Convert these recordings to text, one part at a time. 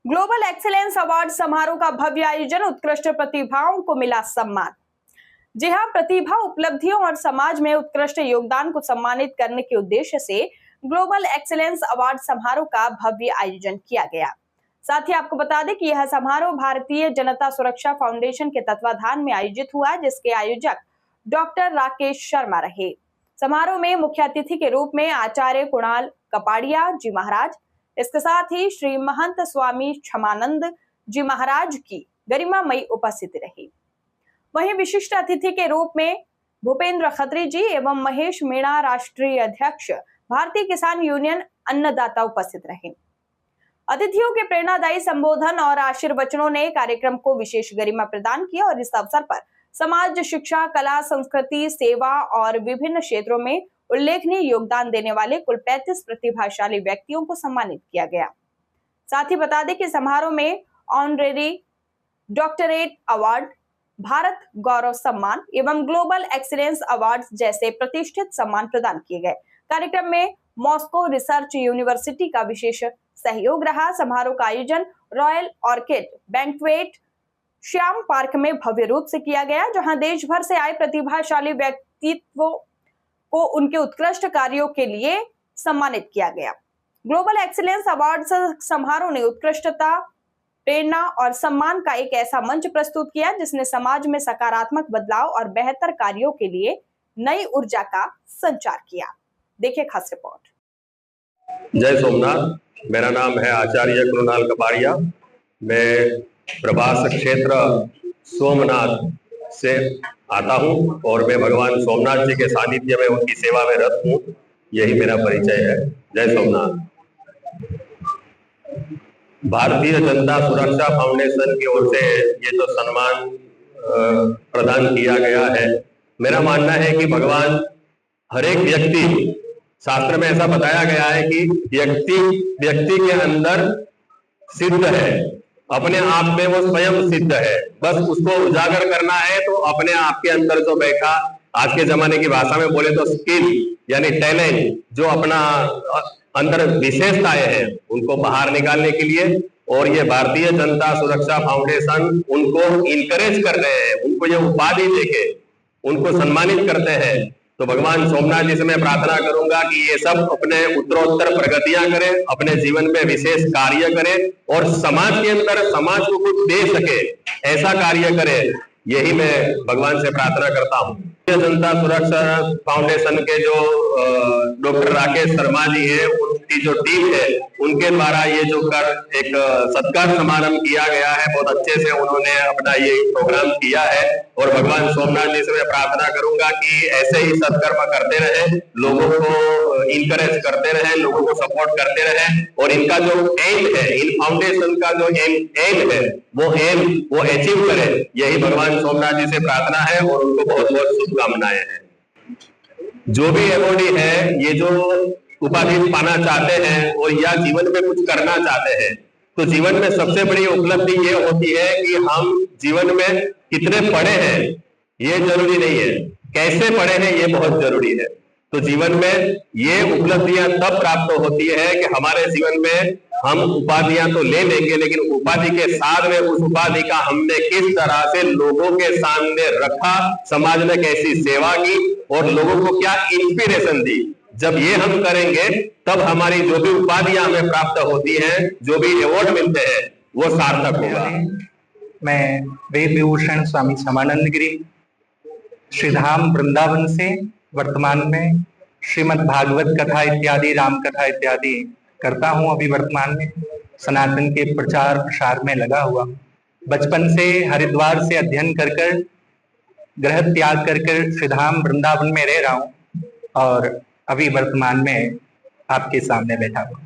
Global excellence award समारोह का भव्य आयोजन, उत्कृष्ट प्रतिभाओं को मिला सम्मान। जी हां, प्रतिभा, उपलब्धियों और समाज में उत्कृष्ट योगदान को सम्मानित करने के उद्देश्य से ग्लोबल एक्सीलेंस अवार्ड समारोह का भव्य आयोजन किया गया। साथ ही आपको बता दें कि यह समारोह भारतीय जनता सुरक्षा फाउंडेशन के तत्वाधान में आयोजित हुआ, जिसके आयोजक डॉक्टर राकेश शर्मा रहे। समारोह में मुख्य अतिथि के रूप में आचार्य कुणाल कपाड़िया जी महाराज, इसके साथ ही श्री महंत स्वामी क्षमानंद जी महाराज की गरिमामयी उपस्थिति रही। वहीं विशिष्ट अतिथि के रूप में भूपेंद्र खत्री जी एवं महेश मीणा, राष्ट्रीय अध्यक्ष भारतीय किसान यूनियन अन्नदाता, उपस्थित रहे। अतिथियों के प्रेरणादायी संबोधन और आशीर्वचनों ने कार्यक्रम को विशेष गरिमा प्रदान की और इस अवसर पर समाज, शिक्षा, कला, संस्कृति, सेवा और विभिन्न क्षेत्रों में उल्लेखनीय योगदान देने वाले कुल 35 प्रतिभाशाली व्यक्तियों को सम्मानित किया गया। साथ ही बता दें कि समारोह में ऑनरेरी डॉक्टरेट अवार्ड, भारत गौरव सम्मान एवं ग्लोबल एक्सीलेंस अवार्ड्स जैसे प्रतिष्ठित सम्मान प्रदान किए गए। कार्यक्रम में मॉस्को रिसर्च यूनिवर्सिटी का विशेष सहयोग रहा। समारोह का आयोजन royal orchid banquet Shyam park में भव्य रूप से किया गया, जहां देश भर से आए प्रतिभाशाली व्यक्तित्वों को उनके उत्कृष्ट कार्यों के लिए सम्मानित किया गया। ग्लोबल एक्सीलेंस अवार्ड समारोह ने उत्कृष्टता, प्रेरणा और सम्मान का एक ऐसा मंच प्रस्तुत किया जिसने समाज में सकारात्मक बदलाव और बेहतर कार्यों के लिए नई ऊर्जा का संचार किया। देखिए खास रिपोर्ट। जय सोमनाथ, मेरा नाम है आचार्य कुणाल कपाड़िया। मैं प्रभास क्षेत्र सोमनाथ से आता हूं और मैं भगवान सोमनाथ जी के सानिध्य में उनकी सेवा में रत हूं। यही मेरा परिचय है। जय सोमनाथ। भारतीय जनता सुरक्षा फाउंडेशन की ओर से ये जो सम्मान प्रदान किया गया है, मेरा मानना है कि भगवान हर एक व्यक्ति, शास्त्र में ऐसा बताया गया है कि व्यक्ति के अंदर सिद्ध है, अपने आप में वो स्वयं सिद्ध है, बस उसको उजागर करना है। तो अपने आप के अंदर जो बैठा, आज के जमाने की भाषा में बोले तो स्किल यानी टैलेंट, जो अपना अंदर विशेषताएं हैं, उनको बाहर निकालने के लिए और ये भारतीय जनता सुरक्षा फाउंडेशन उनको इनकरेज कर रहे हैं, उनको ये उपाधि देके उनको सम्मानित करते हैं। तो भगवान सोमनाथ जी से मैं प्रार्थना करूंगा कि ये सब अपने उत्तरोत्तर प्रगतियां करें, अपने जीवन में विशेष कार्य करें और समाज के अंदर समाज को कुछ दे सके, ऐसा कार्य करें। यही मैं भगवान से प्रार्थना करता हूँ। जनता सुरक्षा फाउंडेशन के जो डॉक्टर राकेश शर्मा जी है, उनकी जो टीम है, उनके द्वारा ये जो एक सत्कार समारंभ किया गया है, बहुत अच्छे से उन्होंने अपना ये प्रोग्राम किया है और भगवान सोमनाथ जी से मैं प्रार्थना करूंगा कि ऐसे ही सत्कर्म करते रहे, लोगों को इनकरेज करते रहे, लोगों को सपोर्ट करते रहे और इनका जो एम है, इन फाउंडेशन का जो एम है, वो अचीव करे। यही भगवान सोमनाथ जी से प्रार्थना है और उनको बहुत बहुत शुभकामनाएं हैं। जो भी अवॉर्डी है, ये जो उपाधि पाना चाहते हैं और या जीवन में कुछ करना चाहते हैं, तो जीवन में सबसे बड़ी उपलब्धि ये होती है कि हम जीवन में कितने पढ़े हैं ये जरूरी नहीं है, कैसे पढ़े हैं ये बहुत जरूरी है। तो जीवन में ये उपलब्धियां तब प्राप्त होती है कि हमारे जीवन में हम उपाधियां तो ले लेंगे, लेकिन उपाधि के साथ में उस उपाधि का हमने किस तरह से लोगों के सामने रखा, समाज में कैसी सेवा की और लोगों को क्या इंस्पिरेशन दी। जब ये हम करेंगे तब हमारी जो भी उपाधियां हमें प्राप्त होती हैं, जो भी अवार्ड मिलते हैं, वो सार्थक होगा। मैं वेद विभूषण स्वामी क्षमानंद गिरी श्रीधाम वृंदावन से वर्तमान में श्रीमद् भागवत कथा इत्यादि, राम कथा इत्यादि करता हूँ। अभी वर्तमान में सनातन के प्रचार प्रसार में लगा हुआ। बचपन से हरिद्वार से अध्ययन कर ग्रह त्याग कर श्रीधाम वृंदावन में रह रहा हूँ और अभी वर्तमान में आपके सामने बैठा हूँ।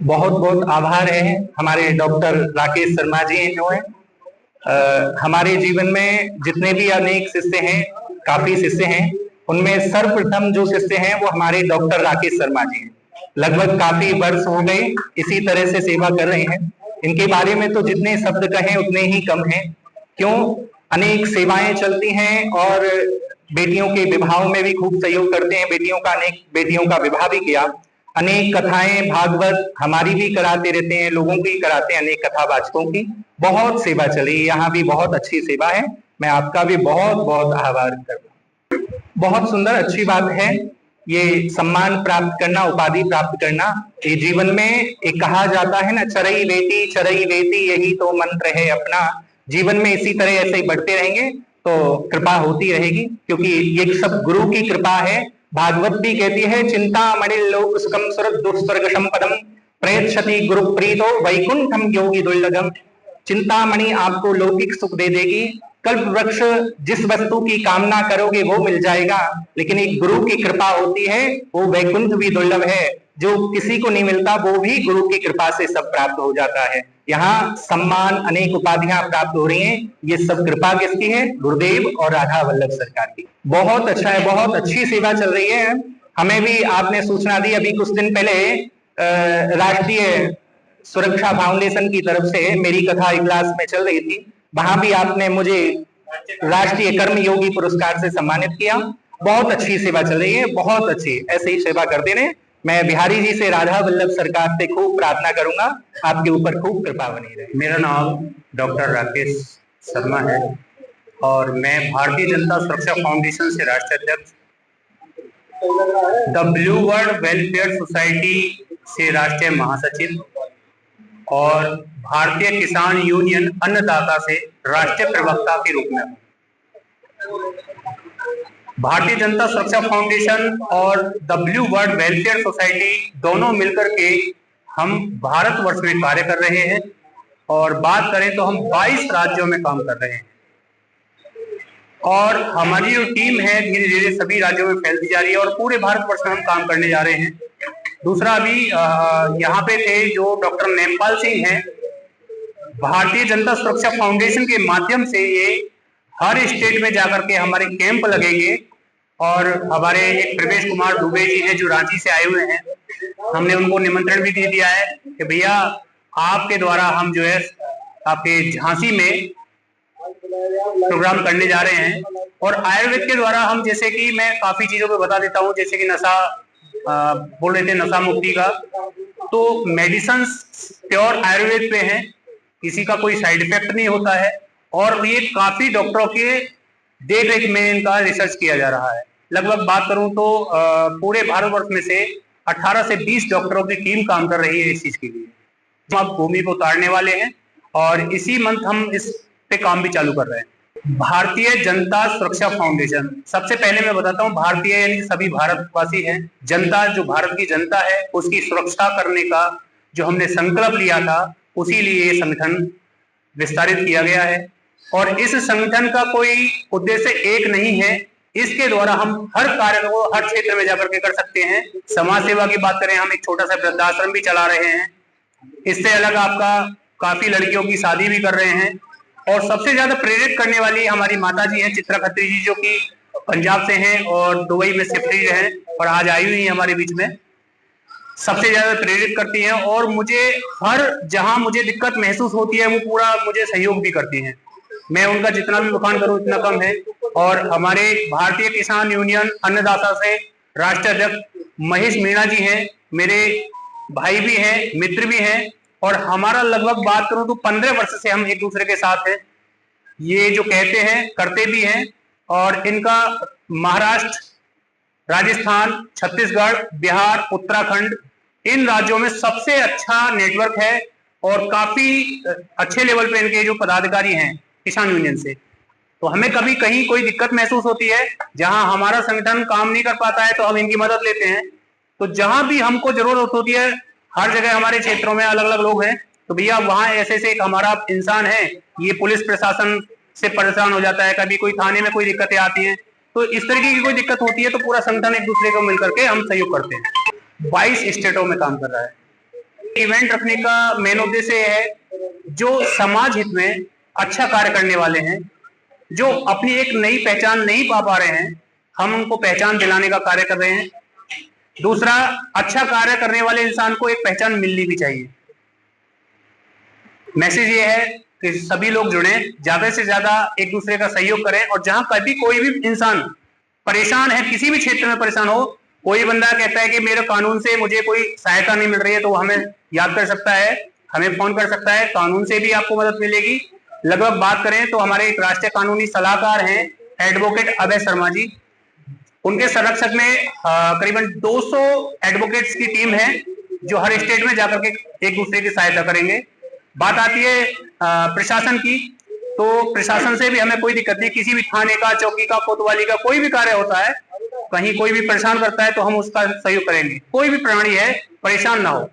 बहुत बहुत आभार है हमारे डॉक्टर राकेश शर्मा जी जो है। हमारे जीवन में जितने भी अनेक शिष्य हैं, काफी शिष्य हैं, उनमें सर्वप्रथम जो शिष्य हैं वो हमारे डॉक्टर राकेश शर्मा जी हैं। लगभग काफी वर्ष हो गए इसी तरह से सेवा कर रहे हैं। इनके बारे में तो जितने शब्द कहें उतने ही कम हैं। क्यों, अनेक सेवाएं चलती हैं और बेटियों के विवाहों में भी खूब सहयोग करते हैं। बेटियों का विवाह भी किया। अनेक कथाएं भागवत हमारी भी कराते रहते हैं, लोगों की कराते हैं, अनेक कथावाचकों की बहुत सेवा चल रही है। यहाँ भी बहुत अच्छी सेवा है, मैं आपका भी बहुत बहुत आभार करता हूँ। बहुत सुंदर अच्छी बात है ये सम्मान प्राप्त करना, उपाधि प्राप्त करना। ये जीवन में एक कहा जाता है ना, चरई वेती यही तो मंत्र है अपना। जीवन में इसी तरह ऐसे ही बढ़ते रहेंगे तो कृपा होती रहेगी, क्योंकि ये सब गुरु की कृपा है। भागवत भी कहती है, चिंता मणि लोक सुखम सुर दुस्वर्गशम पदम प्रयच्छति गुरु प्रीतो वैकुंठम योगी दुर्लभम। चिंतामणि आपको लौकिक सुख दे देगी, कल्प वृक्ष जिस वस्तु की कामना करोगे वो मिल जाएगा, लेकिन एक गुरु की कृपा होती है, वो वैकुंठ भी दुर्लभ है, जो किसी को नहीं मिलता वो भी गुरु की कृपा से सब प्राप्त हो जाता है। यहाँ सम्मान अनेक उपाधियां प्राप्त हो रही हैं, ये सब कृपा किसकी है? गुरुदेव और राधा वल्लभ सरकार की। बहुत अच्छा है, बहुत अच्छी सेवा चल रही है। हमें भी आपने सूचना दी, अभी कुछ दिन पहले राष्ट्रीय सुरक्षा फाउंडेशन की तरफ से मेरी कथा इजलास में चल रही थी, वहां भी आपने मुझे राष्ट्रीय कर्म योगी पुरस्कार से सम्मानित किया। बहुत अच्छी सेवा चल रही है, बहुत अच्छी, ऐसे ही सेवा करते रहे। मैं बिहारी जी से, राधा वल्लभ सरकार से खूब प्रार्थना करूंगा आपके ऊपर खूब कृपा बनी रहे। मेरा नाम डॉक्टर राकेश शर्मा है और मैं भारतीय जनता सुरक्षा फाउंडेशन से राष्ट्रीय अध्यक्ष, the blue world welfare society से राष्ट्रीय महासचिव और भारतीय किसान यूनियन अन्नदाता से राष्ट्रीय प्रवक्ता के रूप में हूं। भारतीय जनता सुरक्षा फाउंडेशन और the blue world welfare society दोनों मिलकर के हम भारतवर्ष में कार्य कर रहे हैं, और बात करें तो हम 22 राज्यों में काम कर रहे हैं, और हमारी जो टीम है धीरे धीरे सभी राज्यों में फैलती जा रही है और पूरे भारतवर्ष में हम काम करने जा रहे हैं। दूसरा, अभी यहाँ पे थे जो डॉक्टर नेमपाल सिंह हैं, भारतीय जनता सुरक्षा फाउंडेशन के माध्यम से ये हर स्टेट में जाकर के हमारे कैंप लगेंगे, और हमारे एक प्रवेश कुमार दुबे जी हैं जो रांची से आए हुए हैं, हमने उनको निमंत्रण भी दे दिया है कि भैया आपके द्वारा हम जो है आपके झांसी में प्रोग्राम करने जा रहे हैं। और आयुर्वेद के द्वारा हम, जैसे कि मैं काफी चीजों पे बता देता हूँ, जैसे कि नशा बोल रहे थे, नशा मुक्ति का, तो मेडिसिन प्योर आयुर्वेद पे हैं, किसी का कोई साइड इफेक्ट नहीं होता है, और ये काफी डॉक्टरों के देख रेख में इनका रिसर्च किया जा रहा है। लगभग बात करूं तो पूरे भारतवर्ष में से 18 से 20 डॉक्टरों की टीम काम कर रही है इस चीज के लिए। हम अब भूमि को उतारने वाले हैं और इसी मंथ हम इस पे काम भी चालू कर रहे हैं। भारतीय जनता सुरक्षा फाउंडेशन, सबसे पहले मैं बताता हूँ, भारतीय यानी सभी भारतवासी हैं, जनता जो भारत की जनता है उसकी सुरक्षा करने का जो हमने संकल्प लिया था, उसी लिए ये संगठन विस्तारित किया गया है। और इस संगठन का कोई उद्देश्य एक नहीं है, इसके द्वारा हम हर कार्य को हर क्षेत्र में जाकर के कर सकते हैं। समाज सेवा की बात करें, हम एक छोटा सा वृद्धाश्रम भी चला रहे हैं, इससे अलग आपका काफी लड़कियों की शादी भी कर रहे हैं, और सबसे ज्यादा प्रेरित करने वाली हमारी माता जी हैं चित्रा खत्री जी, जो कि पंजाब से हैं और दुबई में शिफ्ट हैं और आज आई हुई है हमारे बीच में। सबसे ज्यादा प्रेरित करती हैं और मुझे हर जहां मुझे दिक्कत महसूस होती है वो पूरा मुझे सहयोग भी करती हैं। मैं उनका जितना भी बखान करूं उतना कम है। और हमारे भारतीय किसान यूनियन अन्नदाता से राष्ट्रीय अध्यक्ष महेश मीणा जी हैं, मेरे भाई भी हैं, मित्र भी हैं, और हमारा लगभग बात करूं तो 15 वर्ष से हम एक दूसरे के साथ हैं। ये जो कहते हैं करते भी हैं, और इनका महाराष्ट्र, राजस्थान, छत्तीसगढ़, बिहार, उत्तराखंड, इन राज्यों में सबसे अच्छा नेटवर्क है और काफी अच्छे लेवल पे इनके जो पदाधिकारी हैं किसान यूनियन से। तो हमें कभी कहीं कोई दिक्कत महसूस होती है, जहां हमारा संगठन काम नहीं कर पाता है तो हम इनकी मदद लेते हैं। तो जहां भी हमको जरूरत होती है, हर जगह हमारे क्षेत्रों में अलग अलग लोग हैं, तो भैया वहां ऐसे से एक हमारा इंसान है, ये पुलिस प्रशासन से परेशान हो जाता है, कभी कोई थाने में कोई दिक्कतें आती हैं, तो इस तरीके की कोई दिक्कत होती है तो पूरा संगठन एक दूसरे को मिलकर के हम सहयोग करते हैं। 22 स्टेटों में काम कर रहा है। इवेंट रखने का मेन उद्देश्य है जो समाज हित में अच्छा कार्य करने वाले हैं, जो अपनी एक नई पहचान नहीं पा पा रहे हैं, हम उनको पहचान दिलाने का कार्य कर रहे हैं। दूसरा, अच्छा कार्य करने वाले इंसान को एक पहचान मिलनी भी चाहिए। मैसेज ये है कि सभी लोग जुड़े, ज्यादा से ज्यादा एक दूसरे का सहयोग करें, और जहां कभी कोई भी इंसान परेशान है, किसी भी क्षेत्र में परेशान हो, कोई बंदा कहता है कि मेरे कानून से मुझे कोई सहायता नहीं मिल रही है, तो हमें याद कर सकता है, हमें फोन कर सकता है, कानून से भी आपको मदद मिलेगी। लगभग बात करें तो हमारे एक राष्ट्रीय कानूनी सलाहकार हैं एडवोकेट अभय शर्मा जी, उनके संरक्षक में करीबन 200 एडवोकेट्स की टीम है जो हर स्टेट में जाकर के एक दूसरे की सहायता करेंगे। बात आती है प्रशासन की, तो प्रशासन से भी हमें कोई दिक्कत नहीं, किसी भी थाने का, चौकी का, कोतवाली का कोई भी कार्य होता है, कहीं कोई भी परेशान करता है तो हम उसका सहयोग करेंगे। कोई भी प्राणी है, परेशान ना हो।